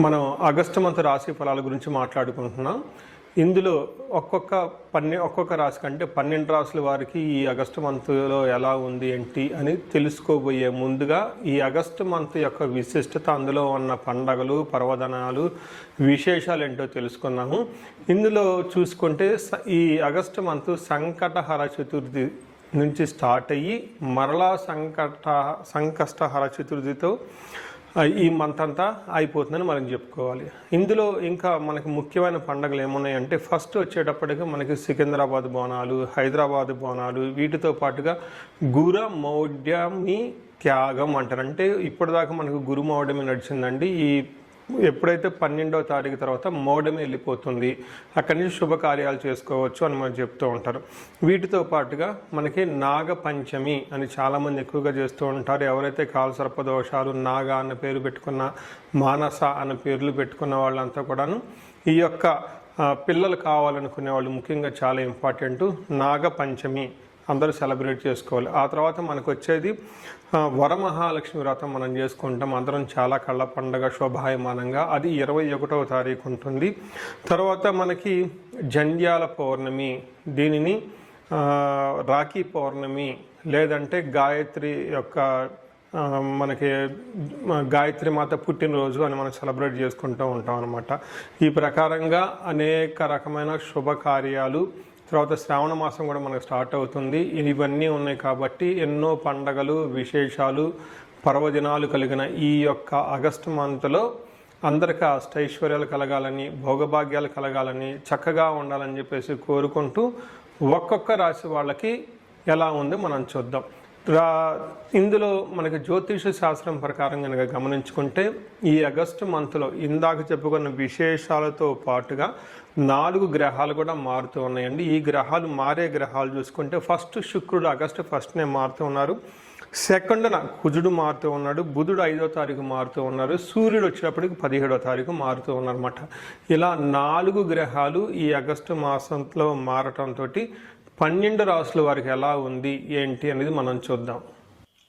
మనం August month రాశి ఫలాల గురించి మాట్లాడుకుంటున్నాం. ఇందులో ఒక్కొక్క రాశి కంటే 12 రాశుల వారికి ఈ ఆగస్టు మంత్లో ఎలా ఉంది ఏంటి అని తెలుసుకోబోయే ముందుగా ఈ ఆగస్టు మంత్ యొక్క విశిష్టత, అందులో ఉన్న పండగలు, పర్వదినాలు, విశేషాలు ఏంటో తెలుసుకున్నాము. ఇందులో చూసుకుంటే ఈ ఆగస్టు మంత్ సంకటహర చతుర్థి నుంచి స్టార్ట్ అయ్యి మరలా సంకష్టహర చతుర్థితో ఈ మంత్ అంతా అయిపోతుందని మనం చెప్పుకోవాలి. ఇందులో ఇంకా మనకి ముఖ్యమైన పండుగలు ఏమున్నాయంటే, ఫస్ట్ వచ్చేటప్పటికి మనకి సికింద్రాబాద్ బోనాలు, హైదరాబాద్ బోనాలు, వీటితో పాటుగా గురుమౌఢ్యమి త్యాగం అంటారు. అంటే ఇప్పటిదాకా మనకు గురుమౌఢ్యమి నడిచిందండి. ఎప్పుడైతే 12వ తారీఖు తర్వాత మౌఢ్యమి వెళ్ళిపోతుంది, అక్కడి నుంచి శుభకార్యాలు చేసుకోవచ్చు అని మనం చెప్తూ ఉంటారు. వీటితో పాటుగా మనకి నాగపంచమి అని చాలామంది ఎక్కువగా చేస్తూ ఉంటారు. ఎవరైతే కాలసర్పదోషాలు, నాగ అన్న పేరు పెట్టుకున్న, మానస అన్న పేర్లు పెట్టుకున్న వాళ్ళంతా కూడాను ఈ యొక్క పిల్లలు కావాలనుకునే వాళ్ళు ముఖ్యంగా చాలా ఇంపార్టెంట్ నాగపంచమి అందరూ సెలబ్రేట్ చేసుకోవాలి. ఆ తర్వాత మనకు వచ్చేది వరమహాలక్ష్మి వ్రతం మనం చేసుకుంటాం. అందరం చాలా కళ్ళ పండగ శోభాయమానంగా. అది 21వ తారీఖు ఉంటుంది. తర్వాత మనకి జంధ్యాల పౌర్ణమి, దీనిని రాఖీ పౌర్ణమి లేదంటే గాయత్రి యొక్క మనకి గాయత్రి మాత పుట్టినరోజు అని మనం సెలబ్రేట్ చేసుకుంటూ ఉంటాం అన్నమాట. ఈ ప్రకారంగా అనేక రకమైన శుభకార్యాలు, తర్వాత శ్రావణ మాసం కూడా మనకు స్టార్ట్ అవుతుంది. ఇవన్నీ ఉన్నాయి కాబట్టి ఎన్నో పండగలు, విశేషాలు, పర్వదినాలు కలిగిన ఈ యొక్క ఆగస్టు మంత్లో అందరికీ అష్టైశ్వర్యాలు కలగాలని, భోగభాగ్యాలు కలగాలని, చక్కగా ఉండాలని చెప్పేసి కోరుకుంటూ ఒక్కొక్క రాశి వాళ్ళకి ఎలా ఉందో మనం చూద్దాం. ఇందులో మనకి జ్యోతిష శాస్త్రం ప్రకారం కనుక గమనించుకుంటే ఈ ఆగస్టు మంత్లో ఇందాక చెప్పుకున్న విశేషాలతో పాటుగా 4 గ్రహాలు కూడా మారుతూ ఉన్నాయండి. ఈ గ్రహాలు మారే గ్రహాలు చూసుకుంటే ఫస్ట్ శుక్రుడు ఆగస్టు 1నే మారుతూ ఉన్నారు. సెకండ్న కుజుడు మారుతూ ఉన్నాడు. బుధుడు 5వ తారీఖు మారుతూ ఉన్నారు. సూర్యుడు వచ్చేటప్పటికి 17వ తారీఖు మారుతూ ఉన్నారన్నమాట. ఇలా 4 గ్రహాలు ఈ ఆగస్టు మాసంలో మారటంతో 12 రాశుల వారికి ఎలా ఉంది ఏంటి అనేది మనం చూద్దాం.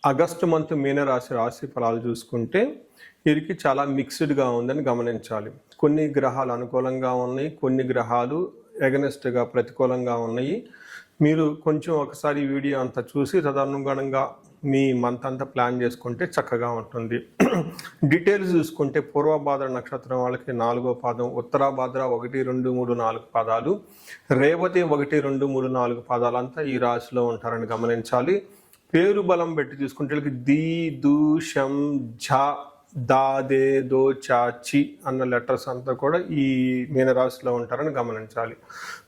ఆగస్టు మంత్ రాశి ఫలాలు చూసుకుంటే వీరికి చాలా మిక్స్డ్గా ఉందని గమనించాలి. కొన్ని గ్రహాలు అనుకూలంగా ఉన్నాయి, కొన్ని గ్రహాలు ఎగనెస్ట్గా ప్రతికూలంగా ఉన్నాయి. మీరు కొంచెం ఒకసారి వీడియో అంతా చూసి తదనుగుణంగా మీ మంత్ అంతా ప్లాన్ చేసుకుంటే చక్కగా ఉంటుంది. డీటెయిల్స్ చూసుకుంటే పూర్వభాద్ర నక్షత్రం వాళ్ళకి 4వ పాదం, ఉత్తరాభాద్ర 1, 2, 3, 4 పాదాలు, రేవతి 1, 2, 3, 4 పాదాలు అంతా ఈ రాశిలో ఉంటారని గమనించాలి. పేరు బలం పెట్టి చూసుకుంటే వీళ్ళకి ది, దు, షం, ఝ, దా, దే, దో, చా, చి అన్న లెటర్స్ అంతా కూడా ఈ మీనరాశిలో ఉంటారని గమనించాలి.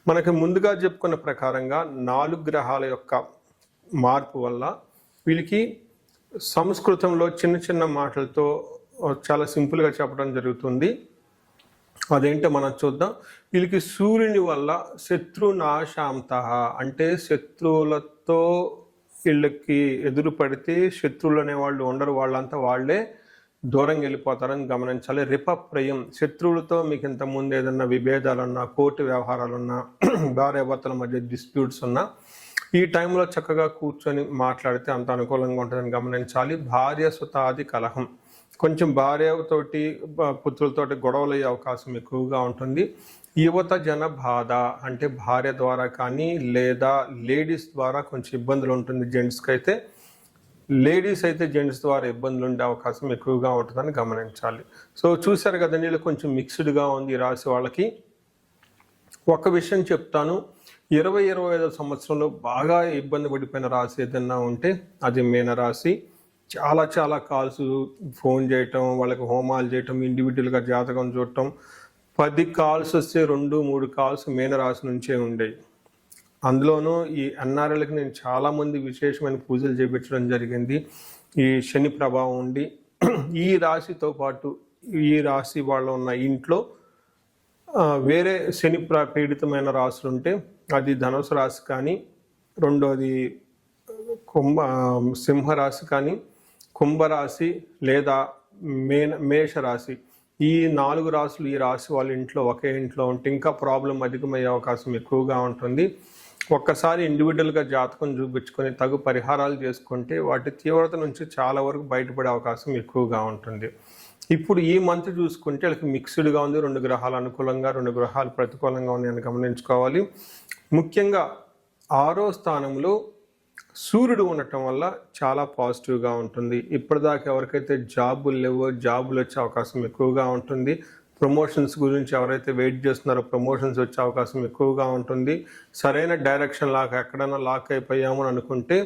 మనకి ముందుగా చెప్పుకున్న ప్రకారంగా 4 గ్రహాల యొక్క మార్పు వల్ల వీళ్ళకి సంస్కృతంలో చిన్న చిన్న మాటలతో చాలా సింపుల్గా చెప్పడం జరుగుతుంది. అదేంటో మనం చూద్దాం. వీళ్ళకి సూర్యుని వల్ల శత్రునాశాంత, అంటే శత్రువులతో వీళ్ళకి ఎదురు పడితే శత్రువులు అనేవాళ్ళు ఉండరు, వాళ్ళంతా వాళ్ళే దూరంగా వెళ్ళిపోతారని గమనించాలి. రిపప్రయం, శత్రువులతో మీకు ఇంతకుముందు ఏదన్నా విభేదాలున్నా, కోర్టు వ్యవహారాలున్నా, భార్యాభర్తల మధ్య డిస్ప్యూట్స్ ఉన్నా ఈ టైంలో చక్కగా కూర్చొని మాట్లాడితే అంత అనుకూలంగా ఉంటుందని గమనించాలి. భార్య సుతాది కలహం, కొంచెం భార్యతోటి పుత్రులతోటి గొడవలు అయ్యే అవకాశం ఎక్కువగా ఉంటుంది. యువత జన బాధ, అంటే భార్య ద్వారా కానీ లేదా లేడీస్ ద్వారా కొంచెం ఇబ్బందులు ఉంటుంది. జెంట్స్కి అయితే, లేడీస్ అయితే జెంట్స్ ద్వారా ఇబ్బందులు ఉండే అవకాశం ఎక్కువగా ఉంటుందని గమనించాలి. సో చూశారు కదా, నీళ్ళు కొంచెం మిక్స్డ్గా ఉంది ఈ రాశి వాళ్ళకి. ఒక విషయం చెప్తాను, 2025 సంవత్సరంలో బాగా ఇబ్బంది పడిపోయిన రాశి ఏదన్నా ఉంటే అది మీనరాశి. చాలా కాల్స్, ఫోన్ చేయటం, వాళ్ళకి హోమాలు చేయటం, ఇండివిజువల్గా జాతకం చూడటం, 10 కాల్స్ వస్తే 2-3 కాల్స్ మీనరాశి నుంచే ఉండేవి. అందులోనూ ఈ ఎన్ఆర్ఎల్కి నేను చాలామంది విశేషమైన పూజలు చేయించడం జరిగింది. ఈ శని ప్రభావం ఉండి ఈ రాశితో పాటు ఈ రాశి వాళ్ళు ఉన్న ఇంట్లో వేరే శని పీడితమైన రాశులు ఉంటే అది ధనుసు రాశి కానీ, రెండోది సింహరాశి కానీ, కుంభరాశి లేదా మేషరాశి, ఈ 4 రాశులు ఈ రాశి వాళ్ళ ఇంట్లో ఒకే ఇంట్లో ఉంటే ఇంకా ప్రాబ్లం అధికమయ్యే అవకాశం ఎక్కువగా ఉంటుంది. ఒక్కసారి ఇండివిజువల్గా జాతకం చూపించుకొని తగు పరిహారాలు చేసుకుంటే వాటి తీవ్రత నుంచి చాలా వరకు బయటపడే అవకాశం ఎక్కువగా ఉంటుంది. ఇప్పుడు ఈ మంత్ చూసుకుంటే వాళ్ళకి మిక్స్డ్గా ఉంది. 2 గ్రహాలు అనుకూలంగా, 2 గ్రహాలు ప్రతికూలంగా ఉన్నాయని గమనించుకోవాలి. ముఖ్యంగా 6వ స్థానంలో సూర్యుడు ఉండటం వల్ల చాలా పాజిటివ్గా ఉంటుంది. ఇప్పటిదాకా ఎవరికైతే జాబులు లేవో జాబులు వచ్చే అవకాశం ఎక్కువగా ఉంటుంది. ప్రమోషన్స్ గురించి ఎవరైతే వెయిట్ చేస్తున్నారో ప్రమోషన్స్ వచ్చే అవకాశం ఎక్కువగా ఉంటుంది. సరైన డైరెక్షన్ ఎక్కడైనా లాక్ అయిపోయాము అని అనుకుంటే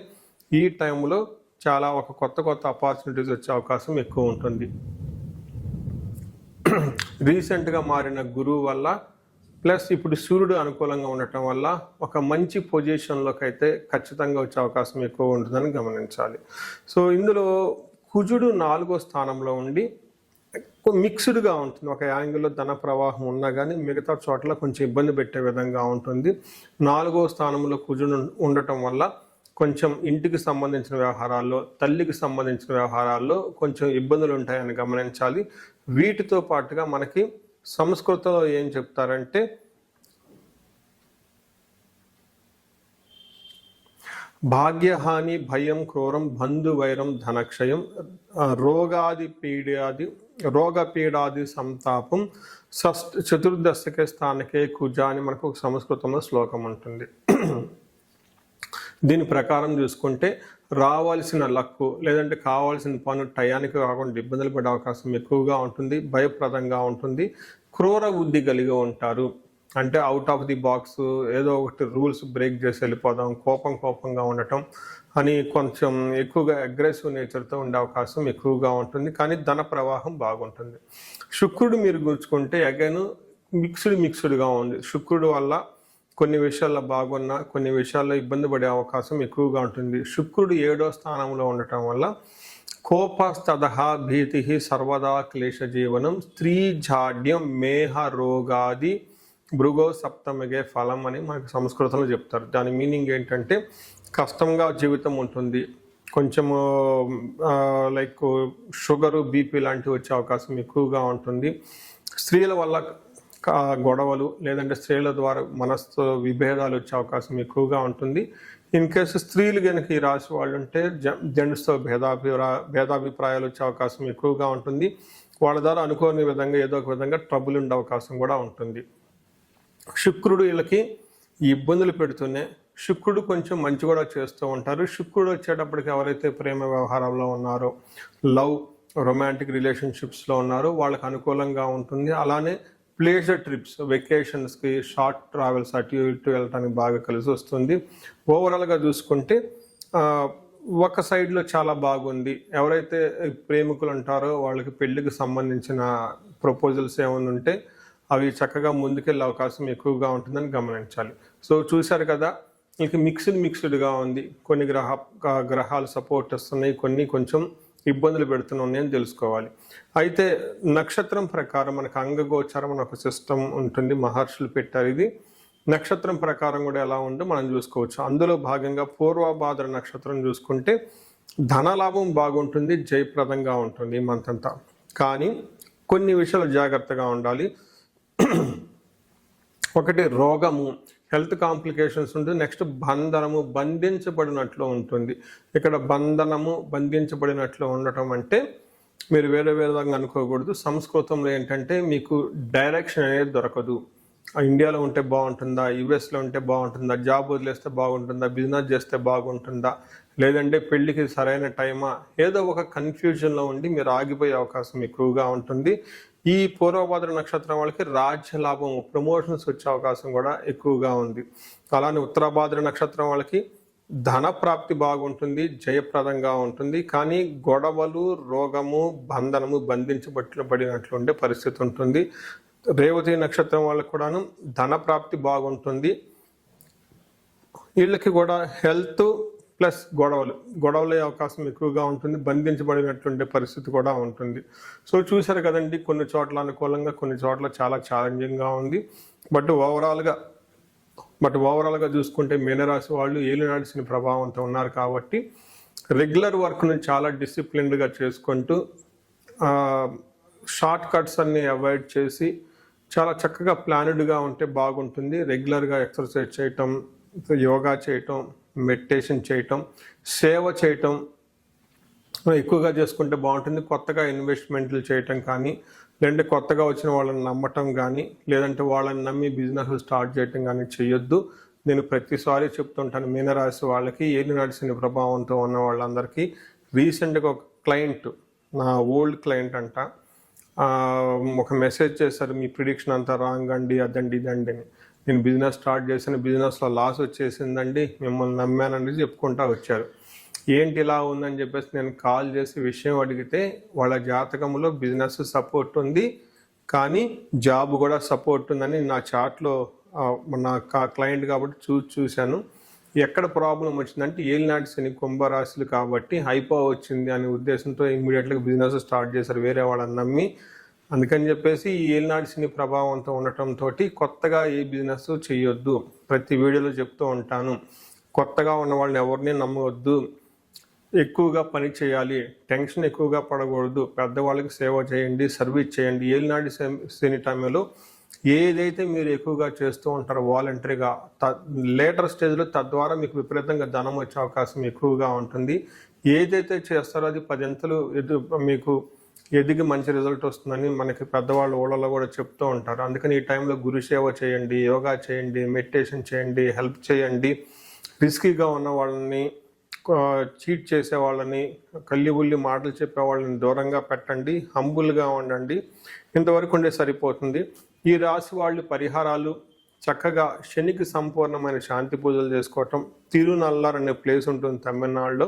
ఈ టైంలో చాలా ఒక కొత్త ఆపర్చునిటీస్ వచ్చే అవకాశం ఎక్కువ ఉంటుంది. రీసెంట్గా మారిన గురువు వల్ల ప్లస్ ఇప్పుడు సూర్యుడు అనుకూలంగా ఉండటం వల్ల ఒక మంచి పొజిషన్లోకి అయితే ఖచ్చితంగా వచ్చే అవకాశం ఎక్కువ ఉంటుందని గమనించాలి. సో ఇందులో కుజుడు 4వ స్థానంలో ఉండి మిక్స్డ్గా ఉంటుంది. ఒక యాంగిల్లో ధన ప్రవాహం ఉన్నా కానీ మిగతా చోట్ల కొంచెం ఇబ్బంది పెట్టే విధంగా ఉంటుంది. 4వ స్థానంలో కుజుడు ఉండటం వల్ల కొంచెం ఇంటికి సంబంధించిన వ్యవహారాల్లో, తల్లికి సంబంధించిన వ్యవహారాల్లో కొంచెం ఇబ్బందులు ఉంటాయని గమనించాలి. వీటితో పాటుగా మనకి సంస్కృతంలో ఏం చెప్తారంటే భాగ్యహాని, భయం, క్రూరం, బంధువైరం, ధనక్షయం, రోగపీడాది సంతాపం, చతుర్దశకే స్థానకే కుజ అని మనకు ఒక సంస్కృతంలో శ్లోకం ఉంటుంది. దీని ప్రకారం చూసుకుంటే రావాల్సిన లక్కు లేదంటే కావాల్సిన పనులు టయానికి కాకుండా ఇబ్బందులు పడే అవకాశం ఎక్కువగా ఉంటుంది. భయప్రదంగా ఉంటుంది. క్రూర బుద్ధి కలిగి ఉంటారు. అంటే అవుట్ ఆఫ్ ది బాక్స్ ఏదో ఒకటి రూల్స్ బ్రేక్ చేసి వెళ్ళిపోదాం, కోపంగా ఉండటం అని కొంచెం ఎక్కువగా అగ్రెసివ్ నేచర్తో ఉండే అవకాశం ఎక్కువగా ఉంటుంది. కానీ ధన ప్రవాహం బాగుంటుంది. శుక్రుడు మీరు గుర్చుకుంటే అగైన్ మిక్స్డ్గా ఉంది. శుక్రుడు వల్ల కొన్ని విషయాల్లో బాగున్నా కొన్ని విషయాల్లో ఇబ్బంది పడే అవకాశం ఎక్కువగా ఉంటుంది. శుక్రుడు 7వ స్థానంలో ఉండటం వల్ల కోపస్తదహ భీతి సర్వదా క్లేశ జీవనం, స్త్రీ జాడ్యం, మేహ రోగాది, భృగో సప్తమిగే ఫలం అని మనకు సంస్కృతంలో చెప్తారు. దాని మీనింగ్ ఏంటంటే కష్టంగా జీవితం ఉంటుంది. కొంచెము లైక్ షుగరు, బీపీ లాంటివి వచ్చే అవకాశం ఎక్కువగా ఉంటుంది. స్త్రీల వల్ల గొడవలు లేదంటే స్త్రీల ద్వారా మనస్సు విభేదాలు వచ్చే అవకాశం ఎక్కువగా ఉంటుంది. ఇన్ కేసు స్త్రీలు కనుక ఈ రాశి వాళ్ళు ఉంటే జెంట్స్తో భేదాభిప్రాయాలు వచ్చే అవకాశం ఎక్కువగా ఉంటుంది. వాళ్ళ ద్వారా అనుకోని విధంగా ఏదో ఒక విధంగా ట్రబుల్ ఉండే అవకాశం కూడా ఉంటుంది. శుక్రుడు వీళ్ళకి ఇబ్బందులు పెడుతూనే శుక్రుడు కొంచెం మంచి కూడా చేస్తూ ఉంటారు. శుక్రుడు వచ్చేటప్పటికి ఎవరైతే ప్రేమ వ్యవహారంలో ఉన్నారో, లవ్ రొమాంటిక్ రిలేషన్షిప్స్లో ఉన్నారో వాళ్ళకి అనుకూలంగా ఉంటుంది. అలానే ప్లేజర్ ట్రిప్స్, వెకేషన్స్కి, షార్ట్ ట్రావెల్స్ అటు ఇటు వెళ్ళటానికి బాగా కలిసి వస్తుంది. ఓవరాల్గా చూసుకుంటే ఒక సైడ్లో చాలా బాగుంది. ఎవరైతే ప్రేమికులు ఉంటారో వాళ్ళకి పెళ్లికి సంబంధించిన ప్రపోజల్స్ ఏమైనా ఉంటే అవి చక్కగా ముందుకెళ్ళే అవకాశం ఎక్కువగా ఉంటుందని గమనించాలి. సో చూశారు కదా, ఇంక మిక్స్డ్గా ఉంది. కొన్ని గ్రహాలు సపోర్ట్ వస్తున్నాయి, కొన్ని కొంచెం ఇబ్బందులు పెడుతున్నాయని తెలుసుకోవాలి. అయితే నక్షత్రం ప్రకారం మనకు అంగగోచరం అని ఒక సిస్టమ్ ఉంటుంది, మహర్షులు పెట్టారు. ఇది నక్షత్రం ప్రకారం కూడా ఎలా ఉందో మనం చూసుకోవచ్చు. అందులో భాగంగా పూర్వభాద్ర నక్షత్రం చూసుకుంటే ధనలాభం బాగుంటుంది, జయప్రదంగా ఉంటుంది ఈ మంత్ అంతా. కానీ కొన్ని విషయాలు జాగ్రత్తగా ఉండాలి. ఒకటి రోగము, హెల్త్ కాంప్లికేషన్స్ ఉంటుంది. నెక్స్ట్ బంధనము, బంధించబడినట్లు ఉంటుంది. ఇక్కడ బంధనము, బంధించబడినట్లు ఉండటం అంటే మీరు వేరే విధంగా అనుకోకూడదు. సంస్కృతంలో ఏంటంటే మీకు డైరెక్షన్ అనేది దొరకదు. ఇండియాలో ఉంటే బాగుంటుందా, యుఎస్లో ఉంటే బాగుంటుందా, జాబ్ వదిలేస్తే బాగుంటుందా, బిజినెస్ చేస్తే బాగుంటుందా, లేదంటే పెళ్లికి సరైన టైమా, ఏదో ఒక కన్ఫ్యూజన్లో ఉండి మీరు ఆగిపోయే అవకాశం ఎక్కువగా ఉంటుంది. ఈ పూర్వభాద్ర నక్షత్రం వాళ్ళకి రాజ్య లాభం, ప్రమోషన్స్ వచ్చే అవకాశం కూడా ఎక్కువగా ఉంది. అలానే ఉత్తరాభాద్ర నక్షత్రం వాళ్ళకి ధన ప్రాప్తి బాగుంటుంది, జయప్రదంగా ఉంటుంది. కానీ గొడవలు, రోగము, బంధనము, బంధించబడినట్లు ఉండే పరిస్థితి ఉంటుంది. రేవతి నక్షత్రం వాళ్ళకి కూడాను ధన ప్రాప్తి బాగుంటుంది. వీళ్ళకి కూడా హెల్త్ ప్లస్ గొడవలే అవకాశం ఎక్కువగా ఉంటుంది, బంధించబడినటువంటి పరిస్థితి కూడా ఉంటుంది. సో చూశారు కదండి, కొన్ని చోట్ల అనుకూలంగా, కొన్ని చోట్ల చాలా ఛాలెంజింగ్గా ఉంది. బట్ ఓవరాల్గా చూసుకుంటే మీనరాశి వాళ్ళు ఏలినాటి శని ప్రభావంతో ఉన్నారు కాబట్టి రెగ్యులర్ వర్క్ను చాలా డిసిప్లిన్డ్గా చేసుకుంటూ షార్ట్ కట్స్ అన్ని అవాయిడ్ చేసి చాలా చక్కగా ప్లానెడ్గా ఉంటే బాగుంటుంది. రెగ్యులర్గా ఎక్సర్సైజ్ చేయటం, యోగా చేయటం, మెడిటేషన్ చేయటం, సేవ చేయటం, ఎక్కువగా చేసుకుంటే బాగుంటుంది. కొత్తగా ఇన్వెస్ట్మెంట్లు చేయటం కానీ, లేదంటే కొత్తగా వచ్చిన వాళ్ళని నమ్మటం కానీ, లేదంటే వాళ్ళని నమ్మి బిజినెస్ స్టార్ట్ చేయటం కానీ చేయొద్దు. నేను ప్రతిసారి చెప్తుంటాను మీనరాశి వాళ్ళకి, ఏలినాటి శని ప్రభావంతో ఉన్న వాళ్ళందరికీ. రీసెంట్గా ఒక క్లయింట్, నా ఓల్డ్ క్లయింట్ అంట, ఒక మెసేజ్ చేశారు, మీ ప్రిడిక్షన్ అంతా రాంగ్ అండి, అదండి ఇదండి అని. నేను బిజినెస్ స్టార్ట్ చేసిన, బిజినెస్లో లాస్ వచ్చేసిందండి, మిమ్మల్ని నమ్మానండి చెప్పుకుంటా వచ్చారు. ఏంటి ఇలా ఉందని చెప్పేసి నేను కాల్ చేసి విషయం అడిగితే, వాళ్ళ జాతకంలో బిజినెస్ సపోర్ట్ ఉంది కానీ జాబ్ కూడా సపోర్ట్ ఉందని నా చార్ట్లో, నా క్లయింట్ కాబట్టి చూశాను. ఎక్కడ ప్రాబ్లం వచ్చిందంటే ఏలినాటి శని కుంభరాశులు కాబట్టి హైపో వచ్చింది అనే ఉద్దేశంతో ఇమ్మీడియట్గా బిజినెస్ స్టార్ట్ చేశారు వేరే వాళ్ళని నమ్మి. అందుకని చెప్పేసి ఈ ఏలినాటి శని ప్రభావంతో ఉండటంతో కొత్తగా ఏ బిజినెస్ చేయొద్దు. ప్రతి వీడియోలో చెప్తూ ఉంటాను, కొత్తగా ఉన్న వాళ్ళని ఎవరిని నమ్మవద్దు, ఎక్కువగా పని చేయాలి, టెన్షన్ ఎక్కువగా పడకూడదు, పెద్దవాళ్ళకి సేవ చేయండి, సర్వీస్ చేయండి. ఏలినాటి శని టైంలో ఏదైతే మీరు ఎక్కువగా చేస్తూ ఉంటారో వాలంటరీగా లేటర్ స్టేజ్లో, తద్వారా మీకు విపరీతంగా ధనం వచ్చే అవకాశం ఎక్కువగా ఉంటుంది. ఏదైతే చేస్తారో అది 10 అంతలు మీకు ఎదిగి మంచి రిజల్ట్ వస్తుందని మనకి పెద్దవాళ్ళు ఊళ్ళలో కూడా చెప్తూ ఉంటారు. అందుకని ఈ టైంలో గురు సేవ చేయండి, యోగా చేయండి, మెడిటేషన్ చేయండి, హెల్ప్ చేయండి. రిస్కీగా ఉన్న వాళ్ళని, చీట్ చేసే వాళ్ళని, కల్లిబుల్లి మాటలు చెప్పే వాళ్ళని దూరంగా పెట్టండి, హంబుల్గా ఉండండి. ఇంతవరకు ఉండే సరిపోతుంది. ఈ రాశి వాళ్ళు పరిహారాలు చక్కగా శనికి సంపూర్ణమైన శాంతి పూజలు చేసుకోవటం, తిరునల్లార్ అనే ప్లేస్ ఉంటుంది తమిళనాడులో,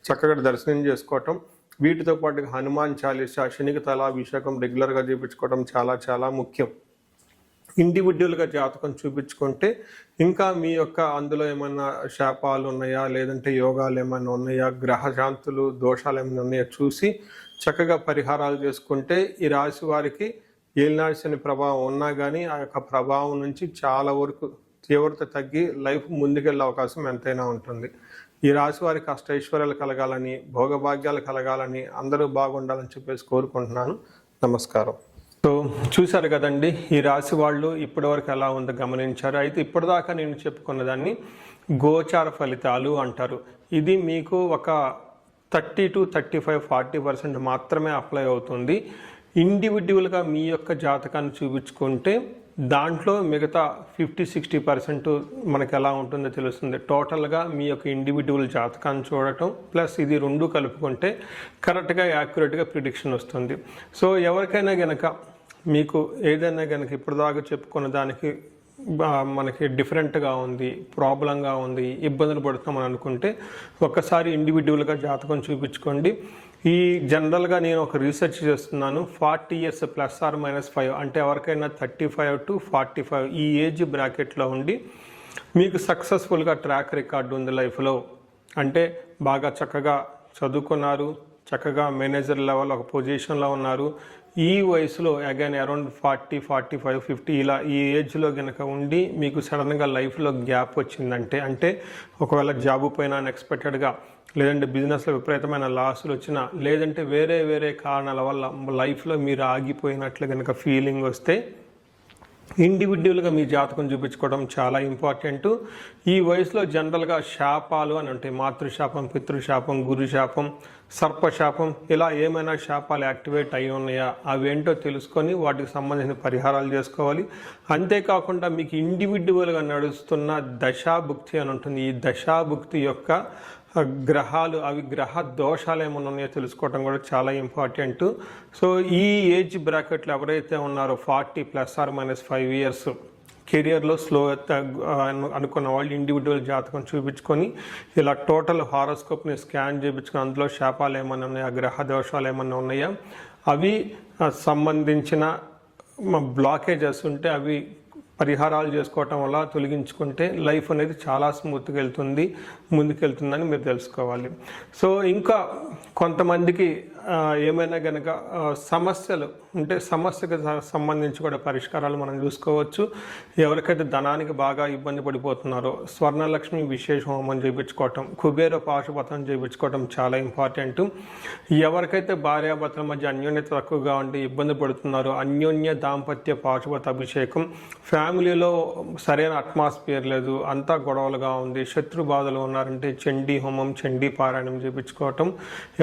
చక్కగా దర్శనం చేసుకోవటం, వీటితో పాటు హనుమాన్ చాలీసా, శనికి తలాభిషేకం రెగ్యులర్గా చేయించుకోవడం చాలా చాలా ముఖ్యం. ఇండివిజువల్గా జాతకం చూపించుకుంటే ఇంకా మీ యొక్క అందులో ఏమైనా శాపాలు ఉన్నాయా, లేదంటే యోగాలు ఏమైనా ఉన్నాయా, గ్రహశాంతులు దోషాలు ఏమైనా ఉన్నాయా చూసి చక్కగా పరిహారాలు చేసుకుంటే ఈ రాశి వారికి ఏలినాటి శని ప్రభావం ఉన్నా కానీ ఆ యొక్క ప్రభావం నుంచి చాలా వరకు తీవ్రత తగ్గి లైఫ్ ముందుకెళ్ళే అవకాశం ఎంతైనా ఉంటుంది. ఈ రాశి వారికి అష్టైశ్వర్యాలు కలగాలని, భోగభాగ్యాలు కలగాలని, అందరూ బాగుండాలని చెప్పేసి కోరుకుంటున్నాను. నమస్కారం. సో చూశారు కదండి, ఈ రాశి వాళ్ళు ఇప్పటివరకు ఎలా ఉందో గమనించారు. అయితే ఇప్పటిదాకా నేను చెప్పుకున్న దాన్ని గోచార ఫలితాలు అంటారు. ఇది మీకు ఒక 30 to 35, 40% మాత్రమే అప్లై అవుతుంది. ఇండివిజువల్గా మీ యొక్క జాతకాన్ని చూపించుకుంటే దాంట్లో మిగతా 50-60% మనకు ఎలా ఉంటుందో తెలుస్తుంది. టోటల్గా మీ యొక్క ఇండివిజువల్ జాతకాన్ని చూడటం ప్లస్ ఇది రెండు కలుపుకుంటే కరెక్ట్గా యాక్యురేట్గా ప్రిడిక్షన్ వస్తుంది. సో ఎవరికైనా గనక మీకు ఏదైనా గనక ఇప్పటిదాకా చెప్పుకున్న దానికి మనకి డిఫరెంట్గా ఉంది, ప్రాబ్లంగా ఉంది, ఇబ్బందులు పడుతున్నామని అనుకుంటే ఒక్కసారి ఇండివిజువల్గా జాతకం చూపించుకోండి. ఈ జనరల్గా నేను ఒక రీసెర్చ్ చేస్తున్నాను, 40 years ±5 అంటే ఎవరికైనా 35 to 45 ఈ ఏజ్ బ్రాకెట్లో ఉండి మీకు సక్సెస్ఫుల్గా ట్రాక్ రికార్డు ఉంది లైఫ్లో, అంటే బాగా చక్కగా చదువుకున్నారు, చక్కగా మేనేజర్ లెవెల్ ఒక పొజిషన్లో ఉన్నారు, ఈ వయసులో అగైన్ అరౌండ్ 40, 45, 50 ఇలా ఈ ఏజ్లో కనుక ఉండి మీకు సడన్గా లైఫ్లో గ్యాప్ వచ్చిందంటే, అంటే ఒకవేళ జాబు పైన అన్ఎక్స్పెక్టెడ్గా, లేదంటే బిజినెస్లో విపరీతమైన లాసులు వచ్చినా, లేదంటే వేరే కారణాల వల్ల లైఫ్లో మీరు ఆగిపోయినట్లు కనుక ఫీలింగ్ వస్తే ఇండివిజువల్గా మీ జాతకం చూపించుకోవడం చాలా ఇంపార్టెంట్. ఈ వయసులో జనరల్గా శాపాలు అని ఉంటాయి, మాతృశాపం, పితృశాపం, గురుశాపం, సర్పశాపం, ఇలా ఏమైనా శాపాలు యాక్టివేట్ అయి ఉన్నాయా అవేంటో తెలుసుకొని వాటికి సంబంధించిన పరిహారాలు చేసుకోవాలి. అంతేకాకుండా మీకు ఇండివిజువల్గా నడుస్తున్న దశాభుక్తి అని ఉంటుంది. ఈ దశాభుక్తి యొక్క గ్రహాలు, అవి గ్రహ దోషాలు ఏమైనా ఉన్నాయో తెలుసుకోవడం కూడా చాలా ఇంపార్టెంట్. సో ఈ ఏజ్ బ్రాకెట్లో ఎవరైతే ఉన్నారో 40 ±5 years కెరియర్లో స్లో అనుకున్న వాళ్ళు ఇండివిజువల్ జాతకం చూపించుకొని ఇలా టోటల్ హారోస్కోప్ని స్కాన్ చేయించుకొని అందులో శాపాలు ఏమైనా ఉన్నాయా, గ్రహ దోషాలు ఏమైనా ఉన్నాయా, అవి సంబంధించిన బ్లాకేజెస్ ఉంటే అవి పరిహారాలు చేసుకోవటం వల్ల తొలగించుకుంటే లైఫ్ అనేది చాలా స్మూత్గా వెళ్తుంది, ముందుకెళ్తుందని మీరు తెలుసుకోవాలి. సో ఇంకా కొంతమందికి ఏమైనా కనుక సమస్యలు ఉంటే సమస్యకు సంబంధించి కూడా పరిష్కారాలు మనం చూసుకోవచ్చు. ఎవరికైతే ధనానికి బాగా ఇబ్బంది పడిపోతున్నారో స్వర్ణలక్ష్మి విశేష హోమం చేయించుకోవటం, కుబేర పాశుపతం చేయించుకోవటం చాలా ఇంపార్టెంట్. ఎవరికైతే భార్యాభర్తల మధ్య అన్యోన్యత తక్కువగా ఉండి ఇబ్బంది పడుతున్నారో అన్యోన్య దాంపత్య పాశుపత అభిషేకం, ఫ్యామిలీలో సరైన అట్మాస్ఫియర్ లేదు, అంతా గొడవలుగా ఉంది, శత్రు బాధలు ఉన్నారంటే చండీ హోమం, చండీ పారాయణం చేయించుకోవటం,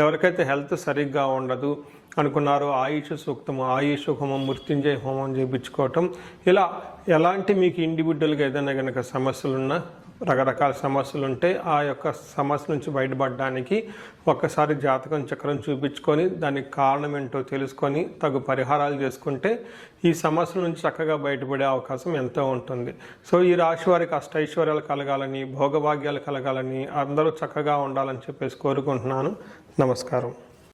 ఎవరికైతే హెల్త్ సరిగ్గా ఉండదు అనుకున్నారో ఆయుష్ సూక్తము, ఆయుష్ హోమం, మృత్యుంజయ హోమం చేయించుకోవటం, ఇలా ఎలాంటి మీకు ఇండివిజువల్గా ఏదైనా కనుక సమస్యలున్నా, రకరకాల సమస్యలు ఉంటే ఆ యొక్క సమస్య నుంచి బయటపడడానికి ఒక్కసారి జాతకం చక్రం చూపించుకొని దానికి కారణం ఏంటో తెలుసుకొని తగు పరిహారాలు చేసుకుంటే ఈ సమస్యల నుంచి చక్కగా బయటపడే అవకాశం ఎంతో ఉంటుంది. సో ఈ రాశి వారికి అష్టైశ్వర్యాలు కలగాలని, భోగభాగ్యాలు కలగాలని, అందరూ చక్కగా ఉండాలని చెప్పేసి కోరుకుంటున్నాను. నమస్కారం.